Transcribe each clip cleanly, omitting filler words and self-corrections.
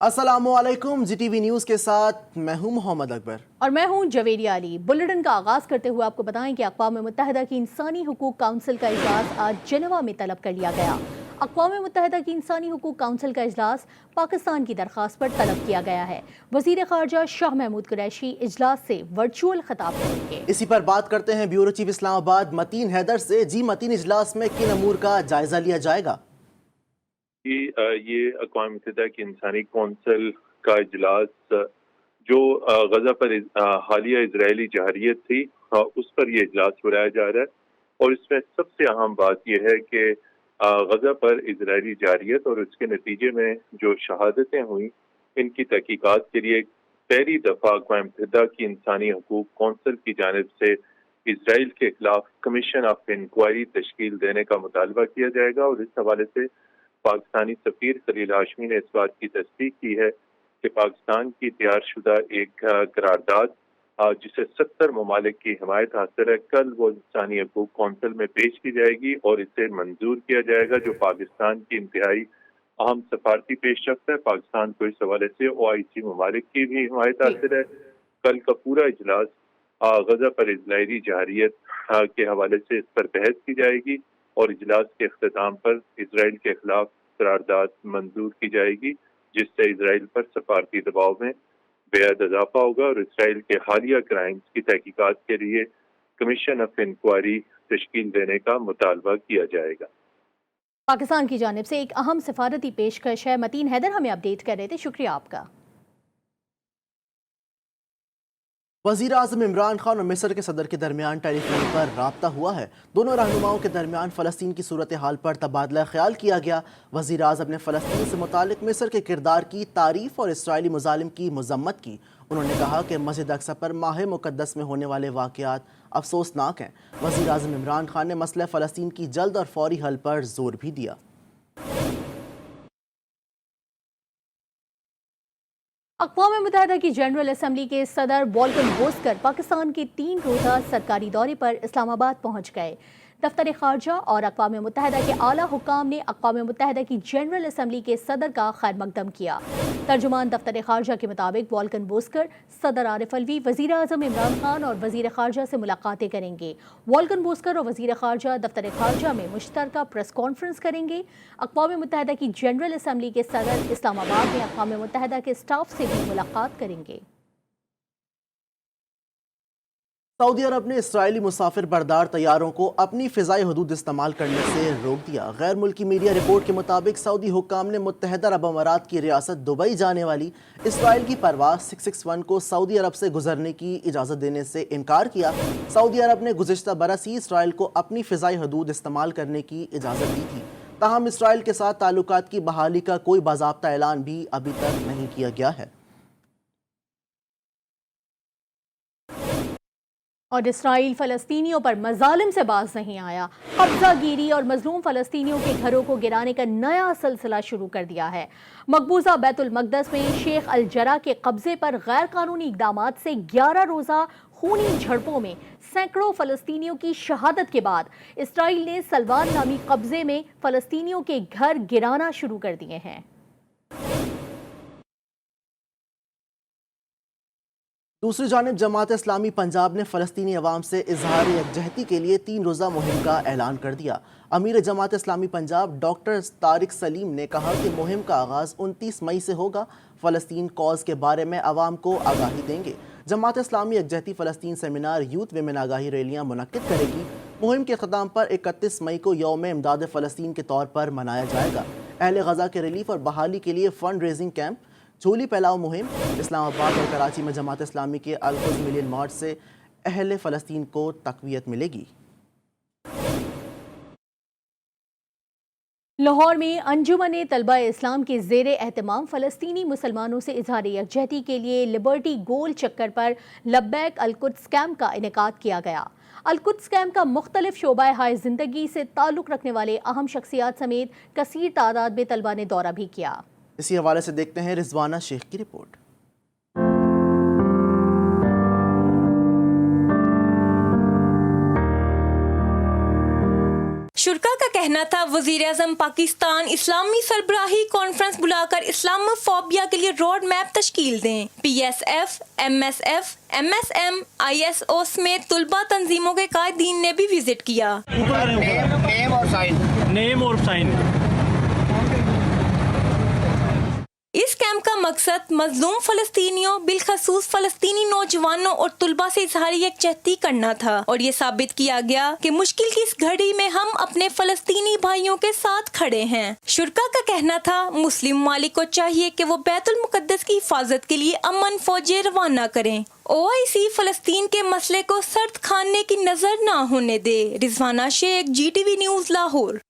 अस्सलामुअलैकुम। जीटीवी न्यूज़ के साथ मैं हूं मोहम्मद अकबर और मैं हूं जवेरिया अली। बुलेटिन का आगाज करते हुए आपको बताएं कि अक़वाम मुत्तहिदा की इंसानी हुकूक काउंसिल का इजलास आज जेनेवा में तलब कर लिया गया। अक़वाम मुत्तहिदा की इंसानी हुकूक काउंसिल का इजलास पाकिस्तान की दरख्वास्त पर तलब किया गया है। वज़ीर ख़ारजा शाह महमूद कुरैशी इजलास से वर्चुअल खिताब करेंगे। इसी पर बात करते हैं ब्यूरो चीफ इस्लामाबाद मतीन हैदर से। जी मतीन, इजलास में किन अमूर का जायजा लिया जाएगा? ये अक़वाम मुत्तहिदा की इंसानी कौंसिल का इजलास जो गजा पर हालिया इजरायली जहरीत थी, उस पर यह इजलास बुलाया जा रहा है। और इसमें सबसे अहम बात यह है कि गजा पर इजरायली जहरीत और उसके नतीजे में जो शहादतें हुई, इनकी तहकीकात के लिए पहली दफ़ा अक़वाम मुत्तहिदा की इंसानी हकूक़ कौंसिल की जानिब से इसराइल के खिलाफ कमीशन ऑफ इंक्वायरी तश्कील देने का मुतालबा किया जाएगा। और इस हवाले से पाकिस्तानी सफीर खलील हाशमी ने इस बात की तस्दीक की है कि पाकिस्तान की तैयार शुदा एक करारदाद जिसे 70 ममालिक की हिमायत हासिल है, कल वो इंसानी हकूक़ कौंसिल में पेश की जाएगी और इसे मंजूर किया जाएगा, जो पाकिस्तान की इंतहाई अहम सफारती पेशरफ्त है। पाकिस्तान को इस हवाले से OIC ममालिक की भी हिमायत हासिल है। कल का पूरा इजलास गजा पर इजरायली जहरीत के हवाले से इस पर बहस की जाएगी और इजलास के अख्ताम पर इसराइल के खिलाफ करारदाद मंजूर की जाएगी, जिससे इसराइल पर सफारती दबाव में बेहद इजाफा होगा और इसराइल के हालिया क्राइम्स की तहकीकात के लिए कमीशन ऑफ इंक्वायरी तश्कील देने का मुतालबा किया जाएगा। पाकिस्तान की जानिब से एक अहम सफारती पेशकश है। मतीन हैदर हमें अपडेट कर रहे थे, शुक्रिया आपका। वज़ीर आज़म इमरान खान और मिस्र के सदर के दरमियान टेलीफोन पर राब्ता हुआ है। दोनों रहनुमाओं के दरमियान फ़लस्तीन की सूरत हाल पर तबादला ख्याल किया गया। वज़ीर आज़म ने फ़लस्तीन से मुतालिक मिस्र के किरदार की तारीफ़ और इसराइली मुजालिम की मज़म्मत की। उन्होंने कहा कि मस्जिद अक्सा पर माह मुक़द्दस में होने वाले वाक़यात अफसोसनाक हैं। वज़ीर आज़म इमरान खान ने मसला फ़लस्तीन की जल्द और फौरी हल पर जोर भी दिया। अक़वाम मुत्तहिदा की जनरल असम्बली के सदर वॉल्कर बोस्कर पाकिस्तान के 3 रोज़ा सरकारी दौरे पर इस्लामाबाद पहुँच गए। दफ्तर ख़ारजा और अक़वाम मुत्तहिदा के आला हुक्काम ने अक़वाम मुत्तहिदा की जनरल असम्बली के सदर का खैर मकदम किया। तर्जुमान दफ्तर ख़ारजा के मुताबिक वॉल्कर बोस्कर, सदर आरिफ अलवी, वज़ीर आज़म इमरान खान और वज़ीर ख़ारजा से मुलाकातें करेंगे। वॉल्कर बोस्कर और वज़ीर ख़ारजा दफ्तर ख़ारजा में मुश्तरका प्रेस कॉन्फ्रेंस करेंगे। अक़वाम मुत्तहिदा की जनरल असम्बली के सदर इस्लामाबाद में अक़वाम मुत्तहिदा के स्टाफ से भी मुलाकात करेंगे। सऊदी अरब ने इसराइली मुसाफिर बरदार तैयारों को अपनी फ़िज़ाई हदूद इस्तेमाल करने से रोक दिया। गैर मुल्की मीडिया रिपोर्ट के मुताबिक सऊदी हुक्काम ने मुत्तहिदा अरब अमारात की रियासत दुबई जाने वाली इसराइल की परवाज़ 661 को सऊदी अरब से गुजरने की इजाज़त देने से इनकार किया। सऊदी अरब ने गुज़िश्ता बरस ही इसराइल को अपनी फ़िज़ाई हदूद इस्तेमाल करने की इजाज़त दी थी। ताहम इसराइल के साथ ताल्लुकात की बहाली का कोई बाज़ाब्ता ऐलान भी अभी तक नहीं किया गया है। और इसराइल फ़लस्तीनियों पर मजालिम से बाज नहीं आया। कब्जा गिरी और मजलूम फ़लस्तीनियों के घरों को गिराने का नया सिलसिला शुरू कर दिया है। मकबूजा बैतुल मक़दस में शेख अल जरा के कब्जे पर गैर कानूनी इक़दामात से 11 रोज़ा खूनी झड़पों में सैकड़ों फ़लस्तीनियों की शहादत के बाद इसराइल ने सलवान नामी कब्जे में फ़लस्तीनियों के घर गिराना शुरू कर दिए हैं। दूसरी जानिब जमात इस्लामी पंजाब ने फ़लस्तीनी अवाम से इजहार यकजहती के लिए 3 रोज़ा मुहिम का ऐलान कर दिया। अमीर जमात इस्लामी पंजाब डॉक्टर तारिक सलीम ने कहा कि मुहिम का आगाज़ 29 मई से होगा। फ़लस्तीन कॉज के बारे में अवाम को आगाही देंगे। जमात इस्लामी यकजहती फ़लस्तीन सेमिनार, यूथ विमेन आगाही रैलियाँ मुनक्किद करेगी। मुहिम के ख़त्म पर 31 मई को यौम इमदाद फ़लस्तीन के तौर पर मनाया जाएगा। अहले गज़ा के रिलीफ और बहाली के लिए फ़ंड रेजिंग कैंप, झोली फैलाओ मुहिम। इस्लामाबाद और कराची में जमात इस्लामी के अल-खुज़ मिलियन मार्च से अहले फ़लस्तीन को तक़वियत मिलेगी। लाहौर में अंजुमन तलबा इस्लाम के ज़ेर एहतमाम फ़लस्तीनी मुसलमानों से इजहार यकजहती के लिए लिबर्टी गोल चक्कर पर लब्बैक अल-कुद्स कैंप का इनेकाद किया गया। अल-कुद्स कैंप का मुख्तलिफ शोबा हाय ज़िंदगी से ताल्लुक़ रखने वाले अहम शख्सियात समेत कसीर तादाद में तलबा ने दौरा भी किया। इसी हवाले से देखते हैं रिजवाना शेख की रिपोर्ट। शुरा का कहना था वजीर आजम पाकिस्तान इस्लामी सरबराही कॉन्फ्रेंस बुलाकर इस्लामोफोबिया के लिए रोड मैप तश्कील दें। PSF, MSF, MSM, ISO समेत तुलबा तंजीमों के कायदीन ने भी विजिट किया। नेम और साइन। इस कैंप का मकसद मजलूम फलस्तीनियों बिलखसूस फलस्तीनी नौजवानों और तुलबा से इजहारी यकजहती करना था और ये साबित किया गया कि मुश्किल की इस घड़ी में हम अपने फलस्तीनी भाइयों के साथ खड़े हैं। शुरका का कहना था मुस्लिम ममालिक को चाहिए कि वो बैतुल मुकद्दस की हिफाजत के लिए अमन फौजें रवाना करें। OIC फलस्तीन के मसले को सर्द खाने की नजर न होने दे। Rizwana Shaikh, GTV news, Lahore.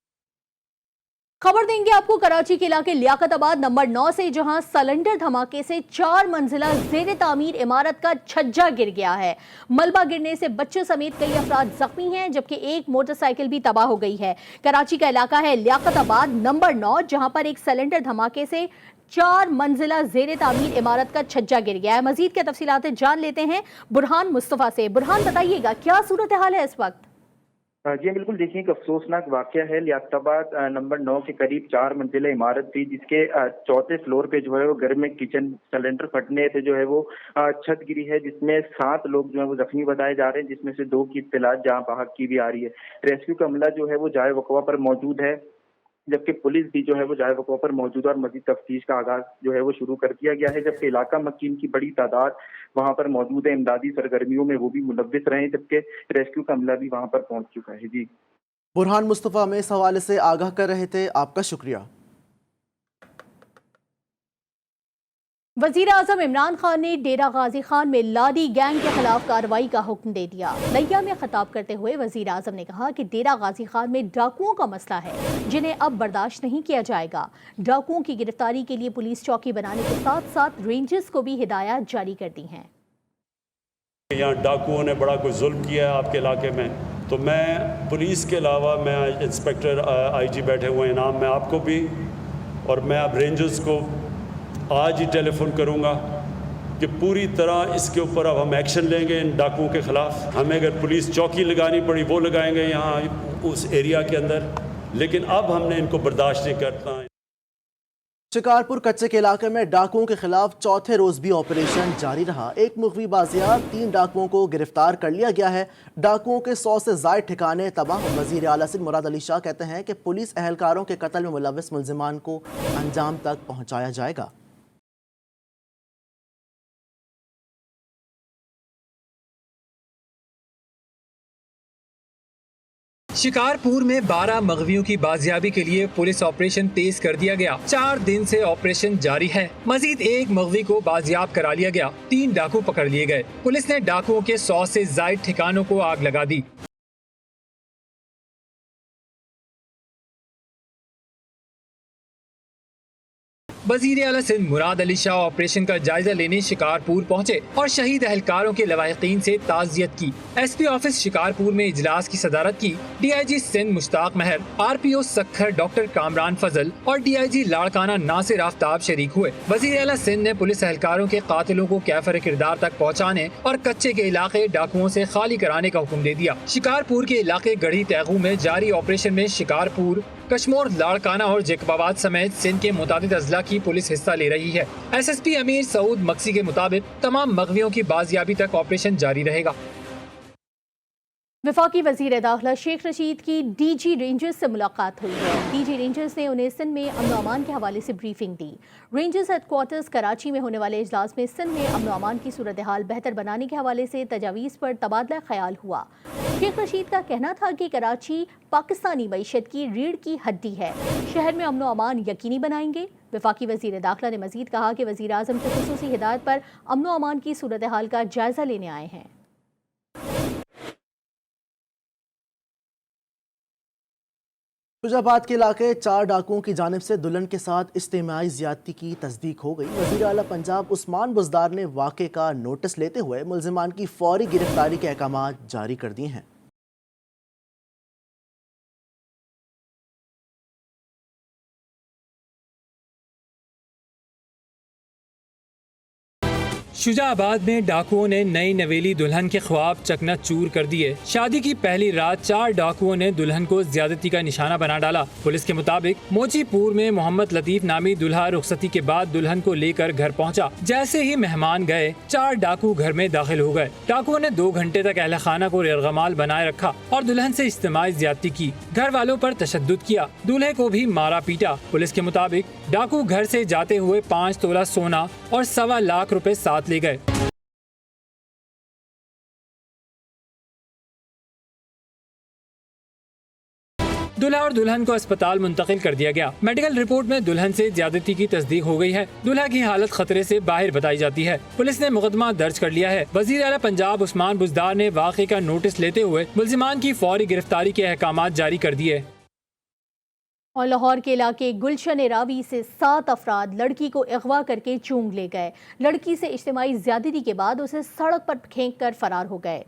खबर देंगे आपको कराची के इलाके लियाकताबाद नंबर 9 से, जहां सिलेंडर धमाके से 4 मंजिला जेर तामीर इमारत का छज्जा गिर गया है। मलबा गिरने से बच्चों समेत कई अफराद जख्मी हैं, जबकि एक मोटरसाइकिल भी तबाह हो गई है। कराची का इलाका है लियाकताबाद नंबर 9, जहां पर एक सिलेंडर धमाके से 4 मंजिला जेर तामीर इमारत का छज्जा गिर गया है। मजीद क्या तफसीलात जान लेते हैं बुरहान मुस्तफा से। बुरहान, बताइएगा क्या सूरत हाल है इस वक्त? जी बिल्कुल, देखिए एक अफसोसनाक वाकया है। लियाकताबाद नंबर 9 के करीब 4 मंजिला इमारत थी, जिसके चौथे फ्लोर पे जो है वो घर में किचन सिलेंडर फटने से जो है वो छत गिरी है, जिसमें 7 लोग जो है वो जख्मी बताए जा रहे हैं, जिसमें से 2 की इत्तलात जहां बहक की भी आ रही है। रेस्क्यू का अमला जो है वो जाए वक़वा पर मौजूद है, जबकि पुलिस भी जो है वो जाए वक़वा पर मौजूद है और मजीद तफ्तीश का आगाज जो है वो शुरू कर दिया गया है। जबकि इलाका मकीन की बड़ी तादाद वहां पर मौजूद है, इमदादी सरगर्मियों में वो भी मुलव्विस रहे, जबकि रेस्क्यू का अमला भी वहां पर पहुंच चुका है। जी, बुरहान मुस्तफ़ा में इस हवाले से आगाह कर रहे थे, आपका शुक्रिया। वजीर आजम इमरान खान ने डेरा गाजी खान में लाडी गैंग के खिलाफ कार्रवाई का हुक्म दे दिया। नैया में खिताब करते हुए वजीर आजम ने कहा कि डेरा गाजी खान में डाकुओं का मसला है, जिन्हें अब बर्दाश्त नहीं किया जाएगा। डाकुओं की गिरफ्तारी के लिए पुलिस चौकी बनाने के साथ साथ रेंजर्स को भी हिदायत जारी कर दी हैं। यहाँ डाकुओं ने बड़ा कुछ जुल्म किया है आपके इलाके में, तो मैं पुलिस के अलावा मैं इंस्पेक्टर IG बैठे हुए हैं इनाम में आपको भी, और मैं अब रेंजर्स को आज ही टेलीफोन करूंगा कि पूरी तरह इसके ऊपर अब हम एक्शन लेंगे इन डाकुओं के ख़िलाफ़। हमें अगर पुलिस चौकी लगानी पड़ी वो लगाएंगे यहाँ उस एरिया के अंदर, लेकिन अब हमने इनको बर्दाश्त नहीं करना है। शिकारपुर कच्चे के इलाके में डाकुओं के खिलाफ चौथे रोज भी ऑपरेशन जारी रहा। एक मुखवी बाजियाब, 3 डाकुओं को गिरफ्तार कर लिया गया है। डाकुओं के 100 से ज़ायद ठिकाने तबाह। वजीर आला सिंध मुराद अली शाह कहते हैं कि पुलिस एहलकारों के कत्ल में मुलव्विस मुल्जिमान को अंजाम तक पहुँचाया जाएगा। शिकारपुर में 12 मगवियों की बाजियाबी के लिए पुलिस ऑपरेशन तेज कर दिया गया। 4 दिन से ऑपरेशन जारी है। मजीद एक मगवी को बाजियाब करा लिया गया। 3 डाकू पकड़ लिए गए। पुलिस ने डाकुओं के 100 से ज्यादा ठिकानों को आग लगा दी। वजीर आला सिंध मुराद अली शाह ऑपरेशन का जायजा लेने शिकारपुर पहुंचे और शहीद अहलकारों के लवाहिकीन से ताज़ियत की। SP ऑफिस शिकारपुर में इजलास की सदारत की DIG सिंध मुश्ताक महर, RPO सखर डॉक्टर कामरान फजल और DIG लाड़काना नासिर आफ्ताब शरीक हुए। वजीर आला सिंध ने पुलिस एहलकारों के कातिलों को कैफर किरदार तक पहुँचाने और कच्चे के इलाके डाकुओं से खाली कराने का हुक्म दे दिया। शिकारपुर के इलाके गढ़ी तैगू में जारी ऑपरेशन में शिकारपुर, कश्मोर, लाड़काना और जैकबाबाद समेत सिंध के मुताबिक अजला की पुलिस हिस्सा ले रही है। SSP अमीर सऊद मक्सी के मुताबिक तमाम मगवियों की बाजियाबी तक ऑपरेशन जारी रहेगा। वफाकी वजीर दाखिला शेख रशीद की DG रेंजर्स से मुलाकात हुई है। DG रेंजर्स ने उन्हें सिंध में अमन अमान के हवाले से ब्रीफिंग दी। रेंजर्स हेडक्वार्टर्स कराची में होने वाले इजलास में सिंध में अमन अमान की सूरत हाल बेहतर बनाने के हवाले से तजावीज़ पर तबादला ख्याल हुआ। शेख रशीद का कहना था कि कराची पाकिस्तानी मईशत की रीढ़ की हड्डी है, शहर में अमन अमान यकीनी बनाएंगे। वफाकी वजीर दाखिला ने मजीद कहा कि वजीर आज़म की खुसूसी हिदायत पर अमन अमान की सूरत हाल का जायजा लेने आए हैं। फिरोजाबाद के इलाके 4 डाकुओं की जानिब से दुल्हन के साथ इज्तिमाई ज़्यादती की तस्दीक हो गई। वज़ीर आला पंजाब उस्मान बुज़दार ने वाक़े का नोटिस लेते हुए मुल्ज़िमान की फौरी गिरफ्तारी के अहकाम जारी कर दिए हैं। शुजाबाद में डाकुओं ने नई नवेली दुल्हन के ख्वाब चकनाचूर कर दिए। शादी की पहली रात 4 डाकुओं ने दुल्हन को ज्यादती का निशाना बना डाला। पुलिस के मुताबिक मोचीपुर में मोहम्मद लतीफ नामी दुल्हा रुखसती के बाद दुल्हन को लेकर घर पहुंचा। जैसे ही मेहमान गए 4 डाकू घर में दाखिल हो गए। डाकुओं ने 2 घंटे तक अहल खाना को रेरगमाल बनाए रखा और दुल्हन से इज्तिमाई ज्यादती की। घर वालों पर तशद्दुद किया, दूल्हे को भी मारा पीटा। पुलिस के मुताबिक डाकू घर से जाते हुए 5 तोला सोना और 1.25 लाख रुपए साथ ले गए। दूल्हा और दुल्हन को अस्पताल मुंतकिल कर दिया गया। मेडिकल रिपोर्ट में दुल्हन से ज्यादती की तस्दीक हो गई है। दूल्हा की हालत खतरे से बाहर बताई जाती है। पुलिस ने मुकदमा दर्ज कर लिया है। वजीर आला पंजाब उस्मान बुज़दार ने वाक़े का नोटिस लेते हुए मुल्जिमान की फौरी गिरफ्तारी के अहकामात जारी कर दिए। और लाहौर के इलाके गुलशन रावी से 7 अफराद लड़की को अगवा करके चूंग ले गए। लड़की से इज्तिमाई ज्यादती के बाद उसे सड़क पर फेंक कर फरार हो गए।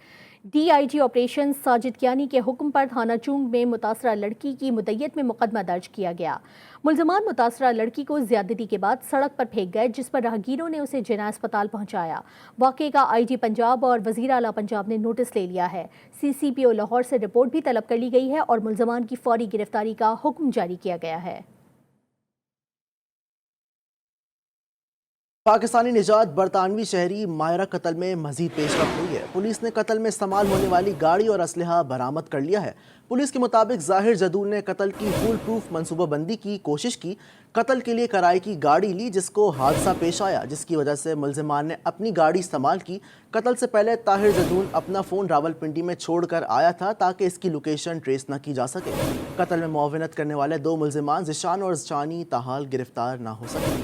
DIG ऑपरेशन साजिद कियानी के हुक्म पर थाना चूंग में मुतासरा लड़की की मुद्दत में मुकदमा दर्ज किया गया। मुल्ज़िमान मुतासरा लड़की को ज्यादती के बाद सड़क पर फेंक गए, जिस पर राहगीरों ने उसे जिना अस्पताल पहुंचाया। वाक़े का IG पंजाब और वज़ीर आला पंजाब ने नोटिस ले लिया है। CCPO लाहौर से रिपोर्ट भी तलब कर ली गई है और मुल्ज़िमान की फौरी गिरफ्तारी का हुक्म जारी किया गया है। पाकिस्तानी निजात बरतानवी शहरी मायरा कत्ल में मजीद पेशरफ्त हुई है। पुलिस ने कत्ल में इस्तेमाल होने वाली गाड़ी और असलहा बरामद कर लिया है। पुलिस के मुताबिक ज़ाहिर जदूर ने कत्ल की फुल प्रूफ मनसूबाबंदी की कोशिश की। कत्ल के लिए किराए की गाड़ी ली, जिसको हादसा पेश आया, जिसकी वजह से मुल्जिमान ने अपनी गाड़ी इस्तेमाल की। कत्ल से पहले ताहिर जदून अपना फ़ोन रावलपिंडी में छोड़कर आया था ताकि इसकी लोकेशन ट्रेस न की जा सके। कत्ल में मुआवनत करने वाले 2 मुल्जिमान ज़िशान और ज़ानी ताहाल गिरफ्तार न हो सके।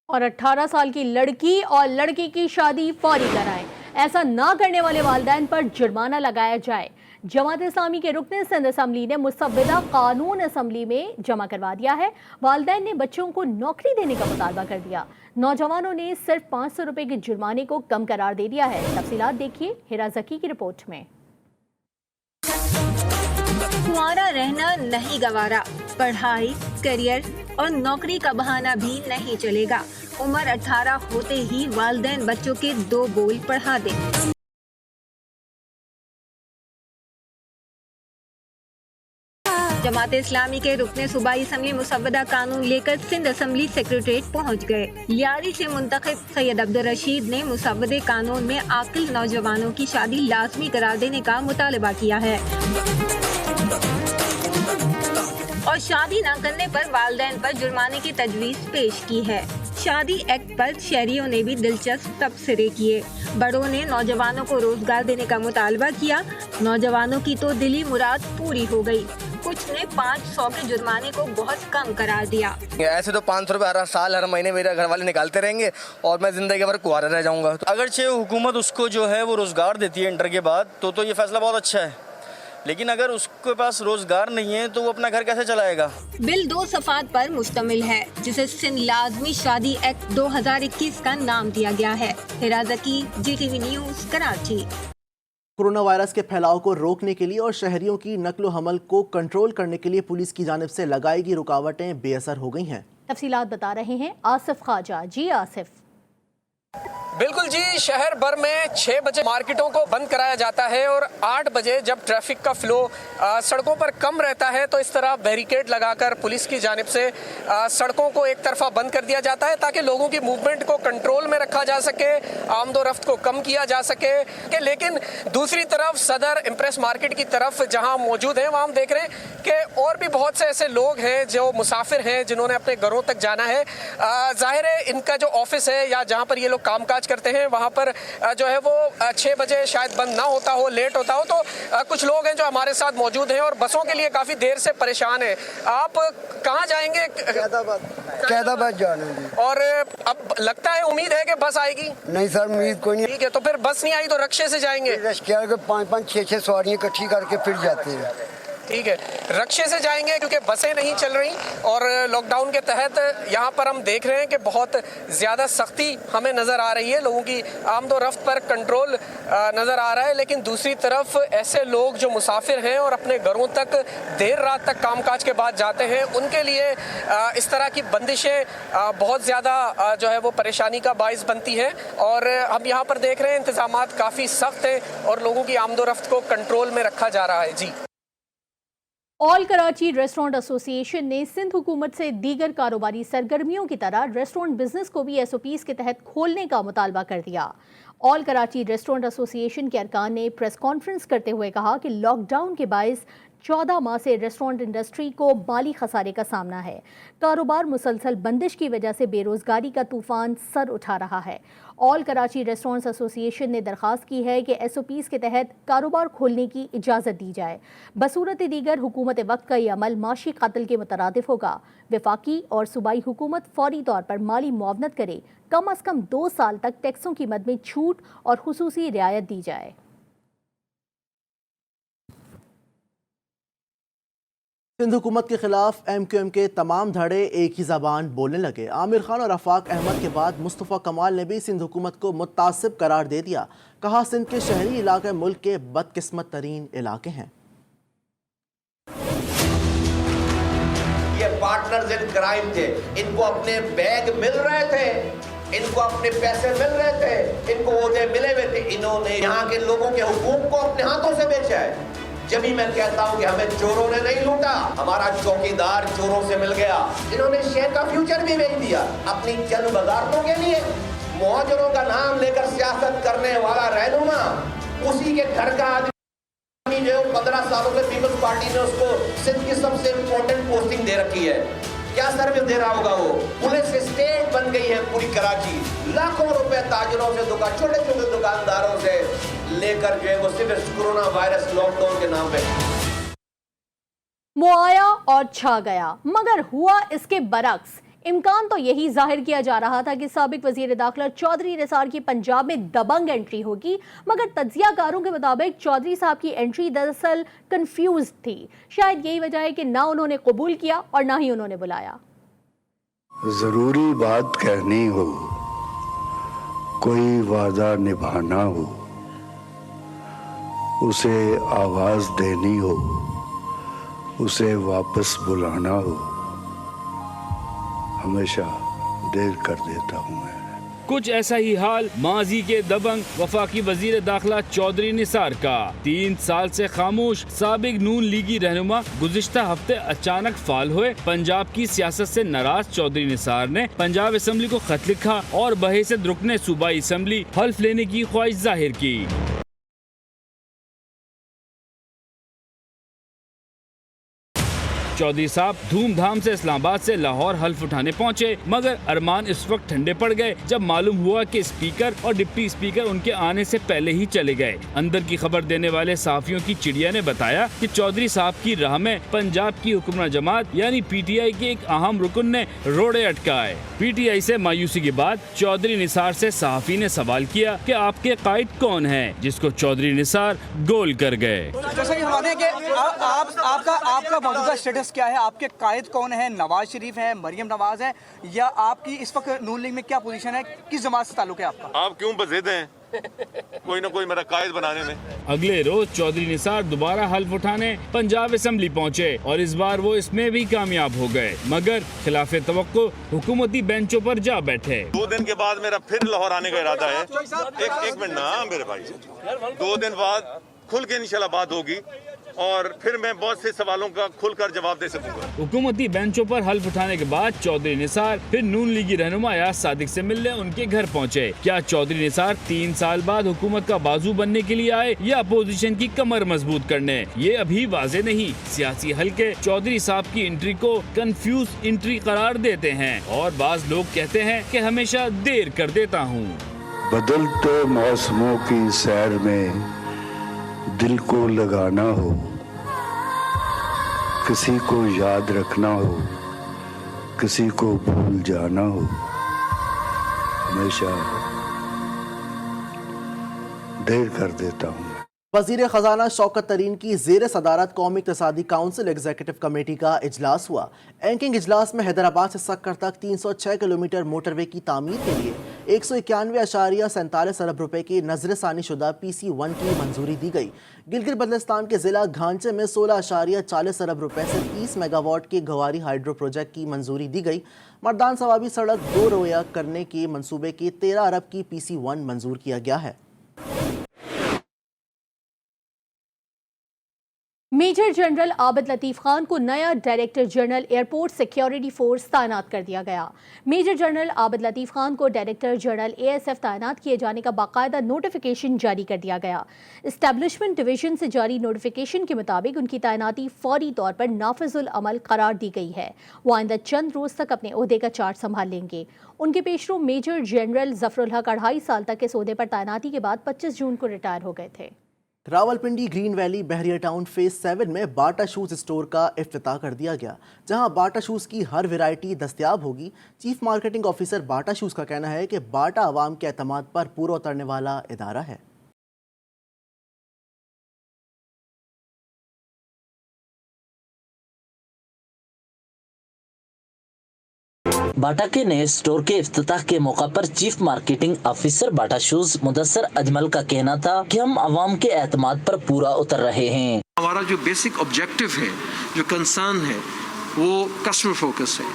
और 18 साल की लड़की और लड़के की शादी फौरी कराएं। ऐसा ना करने वाले वालिदैन पर जुर्माना लगाया जाए। जमात इस्लामी के रुकन सिंध असम्बली ने मुसव्वदा कानून असम्बली में जमा करवा दिया है। वालिदैन ने बच्चों को नौकरी देने का मुतालबा कर दिया। नौजवानों ने सिर्फ 500 रुपए के जुर्माने को कम करार दे दिया है। तफसीलात देखिए हिरा ज़की की रिपोर्ट में। कुंवारा रहना नहीं गवारा, पढ़ाई, करियर और नौकरी का बहाना भी नहीं चलेगा। उम्र 18 होते ही वालिदैन बच्चों के 2 बोल पढ़ा दें। जमात इस्लामी के रुकने सूबाई असम्बली मुसव्वदा कानून लेकर सिंध असम्बली सेक्रेटरीट पहुंच गए। लियारी से मुंतखब सैयद अब्दुल रशीद ने मुसव्वदे कानून में आकिल नौजवानों की शादी लाजमी करार देने का मुतालबा किया है और शादी न करने पर वालिदैन पर जुर्माने की तजवीज़ पेश की है। शादी एक्ट पर शहरियों ने भी दिलचस्प तबसरे किए। बड़ों ने नौजवानों को रोजगार देने का मुतालबा किया। नौजवानों की तो दिली मुराद पूरी हो गई। कुछ ने 500 के जुर्माने को बहुत कम करार दिया। ऐसे तो 500 रुपये हर साल हर महीने मेरे घर वाले निकालते रहेंगे और मैं जिंदगी भर कुंवारा रह जाऊंगा। अगरचे हुकूमत उसको जो है वो रोजगार देती है इंटर के बाद, तो ये फैसला बहुत अच्छा है, लेकिन अगर उसके पास रोजगार नहीं है तो वो अपना घर कैसे चलाएगा। बिल 2 सफ़ात पर मुश्तमिल है, जिसे सिंध लाजमी शादी एक्ट 2021 का नाम दिया गया है। Hira Zaki, GTV news, Karachi. Corona virus के फैलाव को रोकने के लिए और शहरियों की नकलो हमल को कंट्रोल करने के लिए पुलिस की जानिब से लगाई गई रुकावटें बेअसर हो गई हैं। तफसीलात बता रहे हैं आसिफ ख्वाजा। जी आसिफ। बिल्कुल जी, शहर भर में 6 बजे मार्केटों को बंद कराया जाता है और 8 बजे जब ट्रैफिक का फ्लो सड़कों पर कम रहता है तो इस तरह बैरिकेड लगाकर पुलिस की जानिब से सड़कों को एक तरफा बंद कर दिया जाता है ताकि लोगों की मूवमेंट को कंट्रोल में रखा जा सके, आमदोरफ्त को कम किया जा सके। लेकिन दूसरी तरफ सदर इम्प्रेस मार्केट की तरफ जहां मौजूद हैं वहां हम देख रहे हैं कि और भी बहुत से ऐसे लोग हैं जो मुसाफिर हैं जिन्होंने अपने घरों तक जाना है। जाहिर है इनका जो ऑफिस है या जहाँ पर ये लोग कामकाज करते हैं वहाँ पर जो है वो 6 बजे शायद बंद ना होता हो, लेट होता हो, तो कुछ लोग हैं जो हमारे साथ मौजूद हैं और बसों के लिए काफ़ी देर से परेशान हैं। आप कहाँ जाएंगे? कैदाबाद जाना है। और अब लगता है, उम्मीद है कि बस आएगी? नहीं सर, उम्मीद कोई नहीं। ठीक है, तो फिर बस नहीं आई तो रक्शे से जाएंगे? रक्शे के 5-5, 6-6 सवारियाँ इकट्ठी करके फिर जाते हैं। ٹھیک ہے, رکشے سے جائیں گے کیونکہ بسیں نہیں چل رہی, اور لاک ڈاؤن کے تحت یہاں پر ہم دیکھ رہے ہیں کہ بہت زیادہ سختی ہمیں نظر آ رہی ہے, لوگوں کی آمد و رفت پر کنٹرول نظر آ رہا ہے. لیکن دوسری طرف ایسے لوگ جو مسافر ہیں اور اپنے گھروں تک دیر رات تک کام کاج کے بعد جاتے ہیں, ان کے لیے اس طرح کی بندشیں بہت زیادہ جو ہے وہ پریشانی کا باعث بنتی ہیں. اور ہم یہاں پر دیکھ رہے ہیں انتظامات کافی سخت ہیں اور لوگوں کی آمد و رفت کو کنٹرول میں رکھا جا رہا ہے. جی, آل کراچی ریسٹورنٹ ایسوسی ایشن نے سندھ حکومت سے دیگر کاروباری سرگرمیوں کی طرح ریسٹورنٹ بزنس کو بھی ایس او پیز کے تحت کھولنے کا مطالبہ کر دیا. آل کراچی ریسٹورنٹ ایسوسی ایشن کے ارکان نے پریس کانفرنس کرتے ہوئے کہا کہ لاک ڈاؤن کے باعث 14 ماہ سے ریسٹورنٹ انڈسٹری کو مالی خسارے کا سامنا ہے. کاروبار مسلسل بندش کی وجہ سے بے روزگاری کا طوفان سر اٹھا رہا ہے. آل کراچی ریسٹورنٹس ایسوسی ایشن نے درخواست کی ہے کہ ایس او پیز کے تحت کاروبار کھولنے کی اجازت دی جائے. بصورت دیگر حکومت وقت کا یہ عمل معاشی قتل کے مترادف ہوگا. وفاقی اور صوبائی حکومت فوری طور پر مالی معاونت کرے. کم از کم 2 سال تک ٹیکسوں کی مد میں چھوٹ اور خصوصی رعایت دی جائے. سندھ حکومت کے خلاف ایم کیو ایم کے تمام دھڑے ایک ہی زبان بولنے لگے. عامر خان اور آفاق احمد کے بعد مصطفیٰ کمال نے بھی سندھ حکومت کو متعصب قرار دے دیا. کہا سندھ کے شہری علاقے ملک کے بدقسمت ترین علاقے ہیں. یہ پارٹنرز ان کرائم تھے, ان کو اپنے بیگ مل رہے تھے, ان کو اپنے پیسے مل رہے تھے, ان کو عہدے ملے ہوئے تھے. انہوں نے یہاں کے لوگوں کے حقوق کو اپنے ہاتھوں سے بیچا ہے. جب ہی میں کہتا ہوں کہ ہمیں چوروں نے نہیں لوٹا, ہمارا چوکیدار چوروں سے مل گیا. انہوں نے شہر کا فیوچر بھی بیچ دیا اپنی چند وزارتوں کے لیے. مہاجروں کا نام لے کر سیاست کرنے والا رہنما, اسی کے گھر کا آدمی جو 15 سالوں سے پیپلز پارٹی نے اس کو سندھ کی سب سے امپورٹنٹ پوسٹنگ دے رکھی ہے. کیا سروس دے رہا ہوگا وہ؟ پولیس اسٹیٹ بن گئی ہے پوری کراچی. لاکھوں روپے تاجروں سے, چھوٹے چھوٹے دکانداروں سے لے کر جو ہے وہ صرف کورونا وائرس لاک ڈاؤن کے نام پہ. معایا اور چھا گیا, مگر ہوا اس کے برعکس. امکان تو یہی ظاہر کیا جا رہا تھا کہ سابق وزیر داخلہ چودھری نثار کی پنجاب میں دبنگ انٹری ہوگی, مگر تجزیہ کاروں کے مطابق چودھری صاحب کی انٹری دراصل کنفیوز تھی. شاید یہی وجہ ہے کہ نہ انہوں نے قبول کیا اور نہ ہی انہوں نے بلایا. ضروری بات کہنی ہو, کوئی وعدہ نبھانا ہو, اسے آواز دینی ہو, اسے واپس بلانا ہو, ہمیشہ دیر کر دیتا ہوں میں. کچھ ایسا ہی حال ماضی کے دبنگ وفاقی وزیر داخلہ چودھری نثار کا. 3 سال سے خاموش سابق نون لیگی رہنما گزشتہ ہفتے اچانک فعال ہوئے. پنجاب کی سیاست سے ناراض چودھری نثار نے پنجاب اسمبلی کو خط لکھا اور بحیثیت رکن صوبائی اسمبلی حلف لینے کی خواہش ظاہر کی. چودھری صاحب دھوم دھام سے اسلام آباد سے لاہور حلف اٹھانے پہنچے, مگر ارمان اس وقت ٹھنڈے پڑ گئے جب معلوم ہوا کہ اسپیکر اور ڈپٹی اسپیکر ان کے آنے سے پہلے ہی چلے گئے. اندر کی خبر دینے والے صحافیوں کی چڑیا نے بتایا کہ چودھری صاحب کی راہ میں پنجاب کی حکمراں جماعت یعنی پی ٹی آئی کے ایک اہم رکن نے روڑے اٹکائے. پی ٹی آئی سے مایوسی کے بعد چودھری نثار سے صحافی نے سوال کیا کہ آپ کے قائد کون ہیں, جس کو چودھری نثار گول کر گئے. آپ کا موجودہ اسٹیٹس کیا ہے, آپ کے قائد کون ہیں, نواز شریف ہیں, مریم نواز ہیں, یا آپ کی اس وقت نون لیگ میں کیا پوزیشن ہے, کس جماعت سے تعلق ہے آپ کا؟ آپ کیوں بزید ہیں کوئی نہ کوئی میرا قائد بنانے میں. اگلے روز چودھری نثار دوبارہ حلف اٹھانے پنجاب اسمبلی پہنچے اور اس بار وہ اس میں بھی کامیاب ہو گئے, مگر خلاف توقع حکومتی بینچوں پر جا بیٹھے. 2 دن کے بعد میرا پھر لاہور آنے کا ارادہ ہے. ایک منٹ نا میرے بھائی, 2 دن بعد کھل کے انشاءاللہ بات ہوگی اور پھر میں بہت سے سوالوں کا کھل کر جواب دے سکوں گا. حکومتی بینچوں پر حلف اٹھانے کے بعد چودھری نثار پھر نون لیگی رہنما ایاز صادق سے ملنے ان کے گھر پہنچے. کیا چودھری نثار 3 سال بعد حکومت کا بازو بننے کے لیے آئے یا اپوزیشن کی کمر مضبوط کرنے, یہ ابھی واضح نہیں. سیاسی حلقے چودھری صاحب کی انٹری کو کنفیوز انٹری قرار دیتے ہیں اور بعض لوگ کہتے ہیں کہ ہمیشہ دیر کر دیتا ہوں. بدلتے موسموں کی سیر میں دل کو لگانا ہو, کسی کو یاد رکھنا ہو, کسی کو بھول جانا ہو, ہمیشہ دیر کر دیتا ہوں. वज़ीर ख़जाना शौकत तरीन की ज़ेर सदारत कौमी इक़्तिसादी काउंसिल एग्जीक्यूटिव कमेटी का इजलास हुआ। एंकिंग इजलास में हैदराबाद से सक्कर तक 306 किलोमीटर मोटरवे की तामीर के लिए 191.47 अरब रुपए की नज़रसानी शुदा PC1 की मंजूरी दी गई। गिलगित बल्तिस्तान के ज़िला घांचे में 16.40 अरब रुपए से 30 मेगावाट के गवारी हाइड्रो प्रोजेक्ट की मंजूरी दी गई। मर्दान सवाबी सड़क 2 रोया करने के मंसूबे की 13 अरब की PC1 मंजूर किया गया है। मेजर जनरल आबिद लतीफ़ खान को नया director general airport security force तैनात कर दिया गया। मेजर जनरल आबिद लतीफ़ खान को डायरेक्टर जनरल ASF तैनात किए जाने का बाकायदा नोटिफिकेशन जारी कर दिया गया। इस्टेब्लिशमेंट डिवीजन से जारी नोटिफिकेशन के मुताबिक उनकी तैनाती फौरी तौर पर नाफिजुल अमल करार दी गई है। वो आइंदा चंद रोज तक अपने ओहदे का चार्ज संभाल लेंगे। उनके पेशरो मेजर जनरल जफरुल हक 2.5 साल तक इस ओहदे पर तैनाती के बाद 25 जून को रिटायर हो गए थे। रावलपिंडी ग्रीन वैली बहरिया टाउन फेज 7 में बाटा शूज़ स्टोर का इफ्तिताह कर दिया गया, जहां बाटा शूज़ की हर वैरायटी दस्तयाब होगी। चीफ मार्केटिंग ऑफिसर बाटा शूज़ का कहना है कि बाटा आवाम के एतमाद पर पूरा उतरने वाला इदारा है। बाटा के नए स्टोर के इफ्तिताह के मौका पर चीफ मार्केटिंग ऑफिसर बाटा शूज मुदस्सर अजमल का कहना था कि हम आवाम के एतमाद पर पूरा उतर रहे हैं। हमारा जो बेसिक ऑब्जेक्टिव है, जो कंसर्न है, वो कस्टमर फोकस है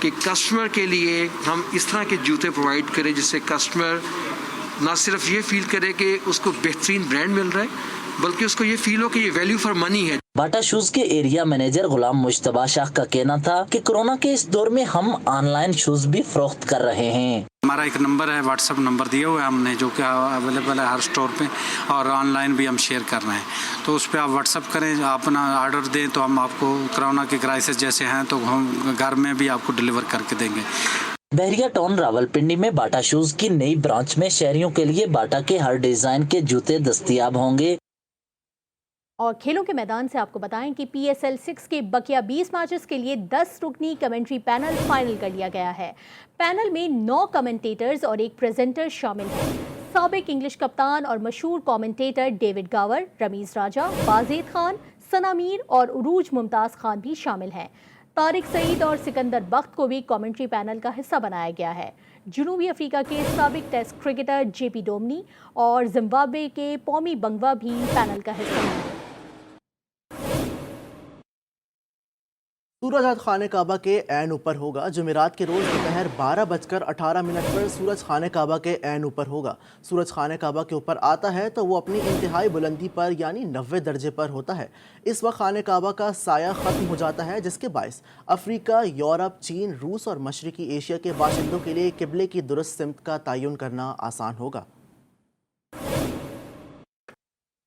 कि कस्टमर के लिए हम इस तरह के जूते प्रोवाइड करें जिससे कस्टमर ना सिर्फ ये फील करे कि उसको बेहतरीन ब्रांड मिल रहा है, बल्कि उसको ये फील हो कि ये वैल्यू फॉर मनी है। बाटा शूज के एरिया मैनेजर गुलाम मुश्तबा शाह का कहना था कि कोरोना के इस दौर में हम ऑनलाइन शूज भी फरोख्त कर रहे हैं। हमारा एक नंबर है, व्हाट्सएप नंबर दिया हुआ है हमने, जो कि अवेलेबल है हर स्टोर पे, और ऑनलाइन भी हम शेयर कर रहे हैं। तो उस पर आप व्हाट्सएप करें, अपना ऑर्डर दें तो हम आपको कोरोना के क्राइसिस जैसे हैं तो हम घर में भी आपको डिलीवर करके देंगे। बहरिया टाउन रावलपिंडी में बाटा शूज की नई ब्रांच में शहरियों के लिए बाटा के हर डिजाइन के जूते दस्तयाब होंगे। और खेलों के मैदान से आपको बताएं कि PSL 6 के बकिया 20 मैचेस के लिए 10 रुकनी कमेंट्री पैनल फाइनल कर लिया गया है। पैनल में 9 कमेंटेटर्स और एक प्रेजेंटर शामिल हैं। साबिक इंग्लिश कप्तान और मशहूर कमेंटेटर डेविड गावर, रमीज राजा, बाजेद खान, सना मीर और उरूज मुमताज़ खान भी शामिल हैं। तारिक सईद और सिकंदर बख्त को भी कमेंट्री पैनल का हिस्सा बनाया गया है। जनूबी अफ्रीका के साबिक टेस्ट क्रिकेटर JP डोमनी और जिम्बाब्वे के पौमी बंगवा भी पैनल का हिस्सा हैं। सूरज आज खाने काबा के ऐन ऊपर होगा। जुमेरात के रोज़ दोपहर 12:18 पर सूरज खाने काबा के ऐन ऊपर होगा। सूरज खाने काबा के ऊपर आता है तो वो अपनी इंतहाई बुलंदी पर यानी 90 दर्जे पर होता है। इस वक्त खाने काबा का साया ख़त्म हो जाता है, जिसके बायस अफ्रीका, यूरोप, चीन, रूस और मशरकी एशिया के बाशिंदों के लिए किबले की दुरुस्त सिमत का तयन करना आसान होगा।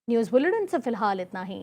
न्यूज़ बुलेटिन से फिलहाल इतना ही।